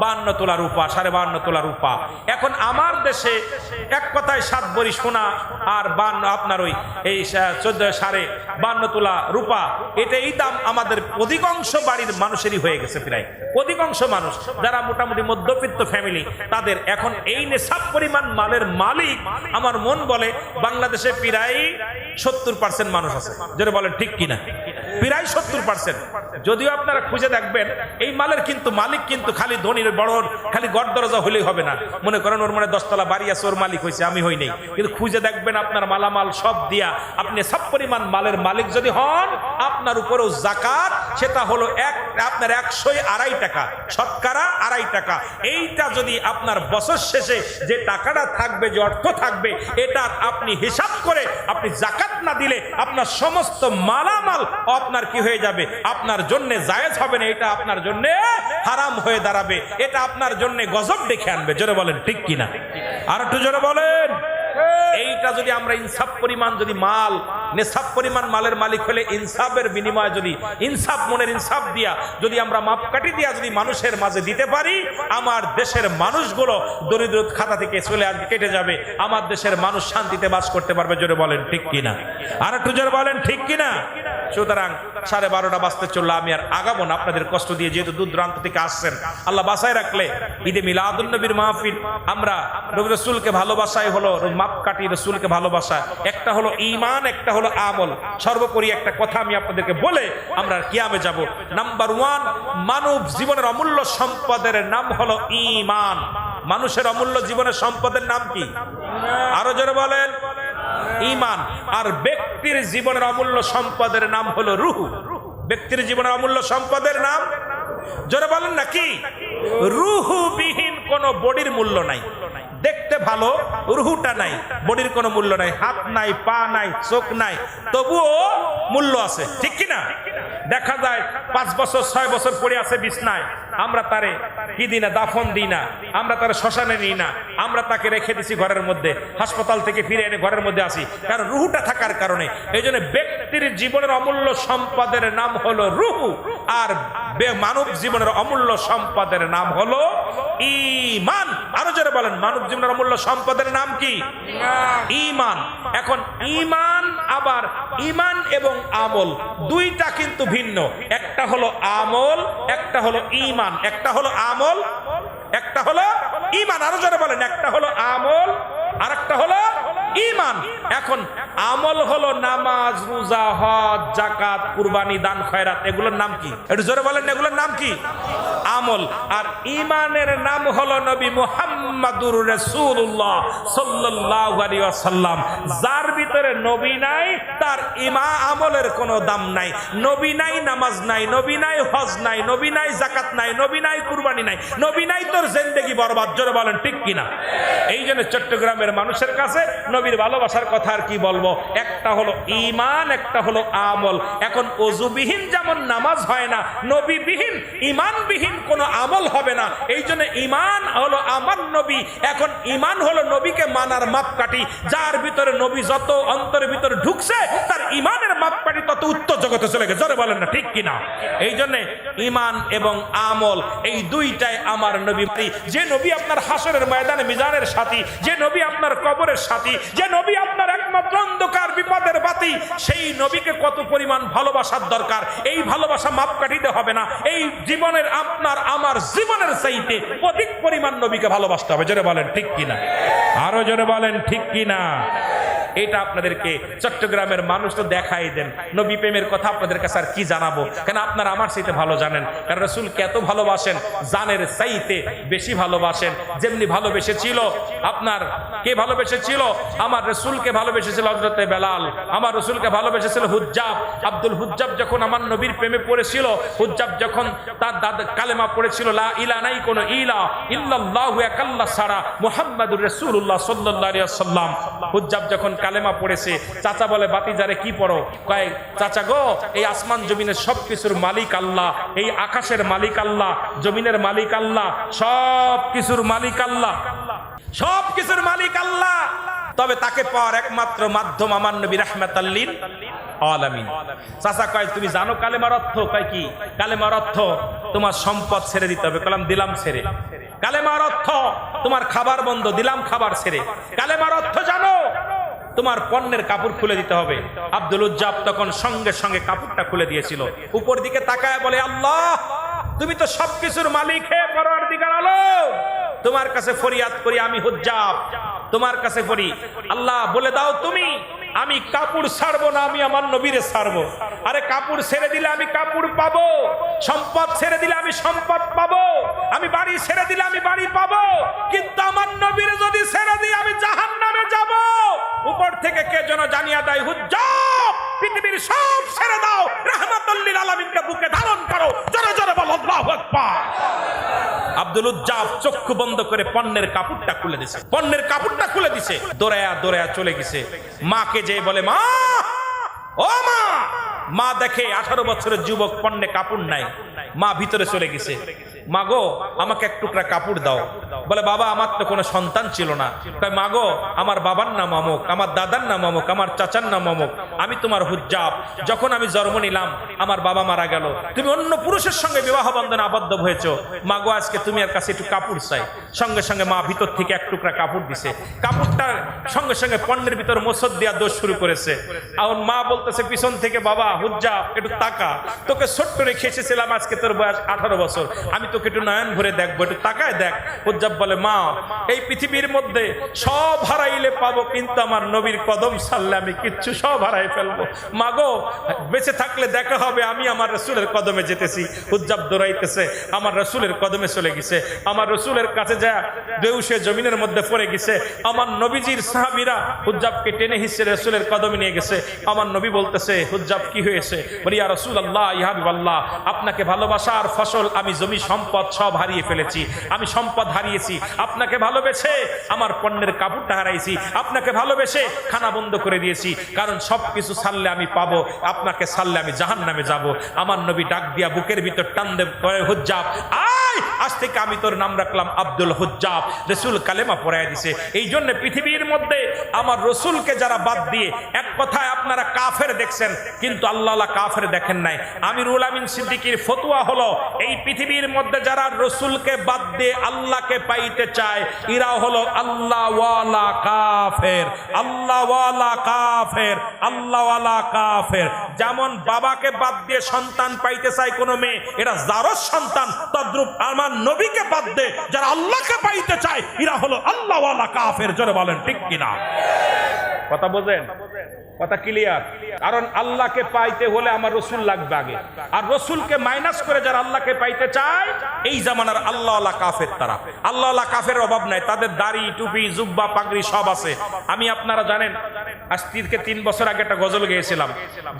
52 তোলা রূপা, 52.5 তোলা রূপা। এখন আমার দেশে এক কথায় 7 ভরি সোনা আর 52 আপনার ওই এই 14.5 তোলা রূপা, এটা এই দাম আমাদের অধিকাংশ বাড়ির মানুষেরই হয়ে গেছে। প্রায় অধিকাংশ মানুষ যারা মোটামুটি মধ্যবিত্ত ফ্যামিলি, তাদের এখন এই নেশাব পরিমাণ মালের মালিক আমার মন বলে বাংলাদেশে প্রায় 70% মানুষ আছে। যেটা বলেন ঠিক কিনা? প্রায় 70%। যদিও আপনারা খুঁজে দেখবেন এই মালের কিন্তু মালিক কিন্তু খালি ধনীর বড় খালি গড় দরজা হলেই হবে না। মনে করেন ওর মনে 10 তলা বাড়ি আছে, ওর মালিক হয়েছে, আমি হই নাই। কিন্তু খুঁজে দেখবেন আপনার মালামাল সব দিয়া আপনি সব পরিমাণ মালের মালিক যদি হন, আপনার উপরেও যাকাত, সেটা হলো আপনার 102 টাকা, শতকরা 2.5 টাকা। এইটা যদি আপনার বছর শেষে যে টাকাটা থাকবে, যে অর্থ থাকবে, এটা আপনি হিসাব করে আপনি যাকাত না দিলে আপনার সমস্ত মালামাল আপনার কি হয়ে যাবে? আপনার জন্য জায়েজ হবে না, এটা আপনার জন্য হারাম হয়ে দাঁড়াবে। এটা আপনার জন্য গজব ডেকে আনবে। জোরে বলেন ঠিক কিনা? আর একটু জোরে বলেন। এইটা যদি আমরা ইনসাফ পরিমাণ যদি মাল, নেশাব পরিমাণ মালের মালিক হলে ইনসাফের বিনিময়ে যদি ইনসাফ, মনের ইনসাফ দিয়া যদি আমরা মাপকাঠি দিয়া যদি মানুষের মাঝে দিতে পারি, আমার দেশের মানুষগুলো দরিদ্র খাতা থেকে চলে আসবে, কেটে যাবে। আমার দেশের মানুষ শান্তিতে বাস করতে পারবে। জোরে বলেন ঠিক কিনা? আর একটু জোরে বলেন ঠিক কিনা? সুতরাং 12:30 বাজতে চললো, আমি আর আগাবো না আপনাদের কষ্ট দিয়ে, যেহেতু দূর দূরান্ত থেকে আসছেন। আল্লাহ বাসায় রাখলে ঈদে মিলাদুন নবীর মাহফিল, আমরা নবী রাসূলকে ভালোবাসাই হলো মাপকাঠি, রাসূলকে ভালোবাসা। একটা হলো ঈমান, একটা হলো আমল। সর্বোপরি একটা কথা আমি আপনাদেরকে বলে আমরা কিয়ামে যাব। নাম্বার 1, মানব জীবনের অমূল্য সম্পদের নাম হলো ঈমান। মানুষের অমূল্য জীবনের সম্পদের নাম কি? আরো জোরে বলেন। ঈমান। আর ব্যক্তির জীবনের অমূল্য সম্পদের নাম হলো রূহ। ব্যক্তির জীবনের অমূল্য সম্পদের নাম জোরে বলেন না কি? রূহবিহীন কোনো বডির মূল্য নাই। দেখতে ভালো, রূহটা নাই, বডির কোনো মূল্য নাই, হাত নাই, পা নাই, চোখ নাই, তবুও মূল্য আছে। ঠিক কিনা? দেখা যায় 5 বছর 6 বছর পড়ে আছে বিছনায়, আমরা তারে কি দিই না, দাফন দিই না, আমরা তারে শ্মশানে নিই না, আমরা তাকে রেখে দিছি ঘরের মধ্যে, হাসপাতাল থেকে ফিরে এনে ঘরের মধ্যে আসি, কারণ রূহটা থাকার কারণে। এই জন্য ব্যক্তির জীবনের অমূল্য সম্পদের নাম হলো রূহ, আর মানব জীবনের অমূল্য সম্পদের নাম হলো ঈমান। আরো জোরে বলেন, মানব জীবনের অমূল্য সম্পদের নাম কি? ঈমান। এখন ঈমান, আবার ঈমান এবং আমল দুইটা কিন্তু ভিন্ন। একটা হলো আমল, একটা হলো ঈমান। একটা হলো আমল, একটা হলো ঈমান। আরো জোরে বলেন, একটা হলো আমল আর একটা হলো ঈমান। এখন আমল হলো নামাজ, রোজা, হজ, যাকাত, কুরবানি, দান, খয়রাত। এগুলোর নাম কি? একটু জোরে বলেন, এগুলোর নাম কি? আমল। আর ঈমানের নাম হলো নবী মুহাম্মাদুর রাসূলুল্লাহ সাল্লাল্লাহু আলাইহি ওয়াসাল্লাম। যার ভিতরে নবী নাই তার আমলের কোনো দাম নাই। নবী নাই, নামাজ নাই, নবী নাই, হজ নাই, নবী নাই, যাকাত নাই, নবী নাই, কুরবানি নাই, নবী নাই, তোর জিন্দেগি বরবাদ। জোরে বলেন ঠিক কিনা? এই জন্য চট্টগ্রামের মানুষের কাছে নবীর ভালোবাসার কথা আর কি বলবো। একটা হলো ঈমান, একটা হলো আমল। এখন ওযুবিহীন যেমন নামাজ হয় না, নবীবিহীন ঈমানবিহীন কোনো আমল হবে না। এই জন্য ঈমান হলো আমার নবী। এখন ঈমান হলো নবীকে মানার মাপকাঠি। যার ভিতরে নবী যত অন্তরের ভিতরে ঢুকছে তার ঈমানের মাপকাঠি তত উত্তর জগতে চলে গেছে। জোরে বলেন না ঠিক কিনা? এই জন্য ঈমান এবং আমল এই দুইটাই আমার নবী। যে নবী আপনার হাসরের ময়দানে মিজানের সাথী, যে নবী আপনার কবরের সাথী, যে নবী আপনার একমাত্র অন্ধকার বিপদের বাতি, সেই নবীকে কত পরিমাণ ভালোবাসার দরকার। এই ভালোবাসা মাপকাঠিতে হবে না। এই জীবনের আপনার আমার জীবনের চাইতে অধিক পরিমাণ নবীকে ভালোবাসতে হবে। জোরে বলেন ঠিক কিনা? আরো জোরে বলেন ঠিক কিনা? এটা আপনাদেরকে চট্টগ্রামের মানুষ তো দেখাই দেন। নবী প্রেমের কথা আপনাদের কাছে আর কি জানাবো, কেন আপনারা আমার চাইতে ভালো জানেন। কারণ রাসূলকে এত ভালোবাসেন, জানের চাইতে বেশি ভালোবাসেন। যেমনি ভালোবেসেছিল আপনার কে ভালোবেসেছিল? আমার রাসূলকে ভালোবেসেছিল হযরতে বেলাল। আমার রাসূলকে ভালোবেসেছিল হুজ্জাব। আব্দুল হুজ্জাব যখন আমার নবীর প্রেমে পড়েছিল, হুজ্জাব যখন তার দাদা কালেমা পড়েছিল লা ইলাহা নাই কোনো ইলা ইল্লাল্লাহু এক আল্লাহ ছাড়া মুহাম্মাদুর রাসূলুল্লাহ সাল্লাল্লাহু আলাইহি ওয়াসাল্লাম, হুজ্জাব যখন কালেমা পড়েছে, চাচা বলে বাতিজারে কি পড়ো? কয় চাচা গো, এই আসমান জমিনের সবকিছুর মালিক আল্লাহ, এই আকাশের মালিক আল্লাহ, জমিনের মালিক আল্লাহ, সবকিছুর মালিক আল্লাহ, সবকিছুর মালিক আল্লাহ। তবে তাকে পাওয়ার একমাত্র মাধ্যম আমার নবী রাহমাতাল লিল আলামিন। চাচা কয় তুমি জানো কালেমার অর্থ? কয় কি? কালেমার অর্থ তোমার সম্পদ ছেড়ে দিতে হবে। কলাম দিলাম ছেড়ে। কালেমার অর্থ তোমার খাবার বন্ধ, দিলাম খাবার ছেড়ে। কালেমার অর্থ জানো? তোমার পণ্যের কাপড় খুলে দিতে হবে। আব্দুল উজ্জাব তখন সঙ্গে সঙ্গে কাপড়টা খুলে দিয়েছিল। উপর দিকে তাকায় বলে আল্লাহ তুমি তো সবকিছুর মালিক, হে পরওয়ারদিগার আলম, তোমার কাছে ফরিয়াদ করি, আমি হুজ্জাব তোমার কাছে করি। আল্লাহ বলে দাও তুমি, আমি কাপড় ছাড়বো না, আমি আমার নবীরে ছাড়বো। আরে কাপড় ছেড়ে দিলে আমি কাপড় পাবো, সম্পদ ছেড়ে দিলে আমি সম্পদ পাবো, আমি বাড়ি ছেড়ে দিলে আমি বাড়ি পাবো, কিন্তু আমার নবীরে যদি ছেড়ে দিই আমি জাহান্নামে যাব। উপর থেকে কে যেন জানিয়ে দেয়, হুজ্জাব পৃথিবীর সব ছেড়ে দাও, রাহমাতুল লিল আলামিনকে বুকে ধারণ করো। জোরে জোরে বলো আল্লাহু আকবার। আব্দুল উজ্জাব চক্ষু বন্ধ করে পণ্যের কাপড়টা খুলে দিছে, পণ্যের কাপড়টা খুলে দিছে, দৌড়ায়া দৌড়ায়া চলে গেছে। মাকে যে বলে মা, ও মা। মা দেখে 18 বছরের যুবক, পণ্যে কাপড় নাই। মা ভিতরে চলে গেছে। মা গো আমাকে এক টুকরা কাপড় দাও। বলে বাবা আমার তো কোনো সন্তান ছিল না। মা গো আমার বাবার নাম অমুক, আমার দাদার নাম অমুক, আমার চাচার নাম অমুক, আমি তোমার হুজ্জাব। যখন আমি জন্ম নিলাম আমার বাবা মারা গেল, তুমি অন্য পুরুষের সঙ্গে বিবাহ বন্ধনে আবদ্ধ হয়েছো। মা গো আজকে তুমি আর কাছে একটু কাপড় চাই। সঙ্গে সঙ্গে মা ভিতর থেকে এক টুকরা কাপড় দিছে। কাপড়টা সঙ্গে সঙ্গে পণ্যের ভিতর মোসদ দিয়া দোষ শুরু করেছে। আর মা বলতেছে পিছন থেকে, বাবা হুজ্জাব একটু তাকা, তোকে ছোট্ট রেখে এসেছিলাম, আজকে তোর বয়স 18 বছর, আমি তোকে একটু নয়ন ভরে দেখবো, একটু তাকায় দেখ। হুজ্জাব বলে মা এই পৃথিবীর মধ্যে সব হারাইলে পাবো, কিন্তু আমার নবীর কদম ছাড়লে আমি কিচ্ছু সব হারাই ফেলবো। মা গো বেঁচে থাকলে দেখা হবে, আমি আমার রাসূলের কদমে যেতেছি। হুজ্জাব দৌড়াইতেছে, আমার রাসূলের কদমে চলে গেছে। আমার রাসূলের কাছে যা বেহুশে জমিনের মধ্যে পড়ে গেছে। আমার নবীজির সাহাবীরা হুজ্জাবকে টেনে হিসেবে রাসূলের কদমে নিয়ে গেছে। আমার নবী বলতেছে হুজ্জাব কি হয়েছে? বলি ইয়া রাসূলুল্লাহ, ইয়া হাবিবাল্লাহ, আপনাকে ভালোবাসার ফসল আমি জমি সম্পদ সব হারিয়ে ফেলেছি। আমি সম্পদ হারিয়েছি, আপনাকে ভালোবেসে আমার পণ্যের কাপড়টা হারাইছি, আপনাকে ভালোবেসে খানা বন্ধ করে দিয়েছি, কারণ সবকিছু ছাড়লে আমি পাবো, আপনাকে ছাড়লে আমি জাহান্নামে যাব। আমার নবী ডাক দিয়া বুকের ভিতর টান দে করে, হুজ্জাব আয়, আজ থেকে আমি তোর নাম রাখলাম আব্দুল হুজ্জাব। রাসূল কালেমা পড়ায় দিছে। এই জন্য পৃথিবীর মধ্যে আমার রাসূলকে যারা বাদ দিয়ে, এক কথায় আপনারা কাফের দেখছেন, কিন্তু আল্লাহ কাফের দেখেন নাই। আমিরুল আমিন সিদ্দিকীর ফতোয়া হলো এই পৃথিবীর মধ্যে যারা রাসূলকে বাদ দিয়ে আল্লাহকে পাইতে চায়, এরা হলো আল্লাহওয়ালা কাফের, আল্লাহওয়ালা কাফের, আল্লাহওয়ালা কাফের। যেমন বাবাকে বাদ দিয়ে সন্তান পাইতে চায় কোন মেয়ে, এরা জারজ সন্তান, তদ্রূপ আমার নবীকে বাদ দিয়ে যারা আল্লাহকে পাইতে চায়, এরা হলো আল্লাহওয়ালা কাফের। জোরে বলেন ঠিক কিনা? কথা বোঝেন? কথা ক্লিয়ার? কারণ আল্লাহকে পাইতে হলে আমার রসুল লাগবে আগে, আর রসুলকে মাইনাস করে যারা আল্লাহকে পাইতে চায় এই জামানার আল্লাহ কাফের। তারা আল্লাহ কাফের অভাব নাই, তাদের দাড়ি টুপি জুব্বা পাগড়ি সব আছে। আমি আপনারা জানেন আজ থেকে 3 বছর আগে একটা গজল গেয়েছিলাম,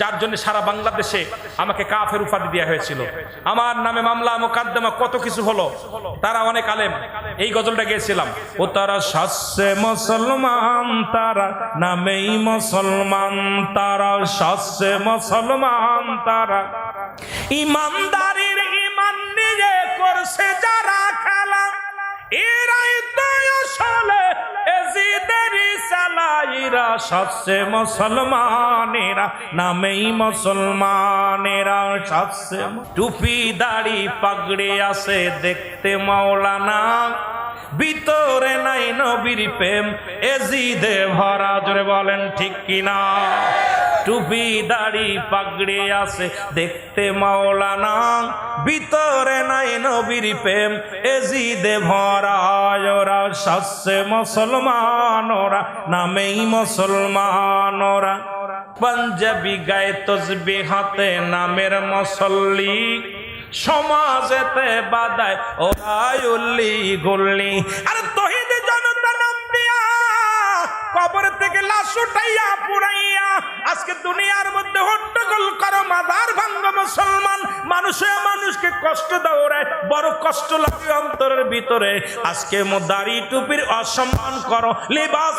যার জন্য সারা বাংলাদেশে আমাকে কাফের উপাধি দেওয়া হয়েছিল, আমার নামে মামলা মোকদ্দমা কত কিছু হলো। তারা অনেক আলেম, এই গজলটা গেয়েছিলাম, ও তারা শাস্যে মুসলমান তারা নামেই মুসলমান, তারা শাস্যে মুসলমান তারা ইমানদারির ইমান নিয়ে করছে যারা খেলা, এরাই তো আসলে এজিদেরই সালাইরা, শাস্যে মুসলমানেরা নামেই মুসলমানেরা শাস্যে। টুপি দাড়ি পাগড়ি আছে দেখতে মাওলানা, ভিতরে নাই নবীর প্রেম এজিদে ভরা। জোরে বলেন ঠিক কিনা? টুপি দাড়ি পাগড়ি আছে দেখতে মাওলানা, ভিতরে নাই নবীর প্রেম এজিদে ভরা। ওরা শাস্যে মুসলমান ওরা নামেই মুসলমান ওরা, পাঞ্জাবি গায়ে তসবিহ হাতে নামের মুসল্লি, সমাজেতে বাদায় ওরা উল্লি গুল্লি। আরে তহিদ জনতা নাম দিয়া কবর থেকে লাশ উঠাইয়া পুরাইয়া আজকে দুনিয়ার মধ্যে হট্টগোল করো, মাদার ভাঙ্গ মুসলমান, মানুষে মানুষকে কষ্ট দাও রে, বড় কষ্ট লাগে অন্তরের ভিতরে। আজকে দাড়ি টুপির অসম্মান করো, লিবাস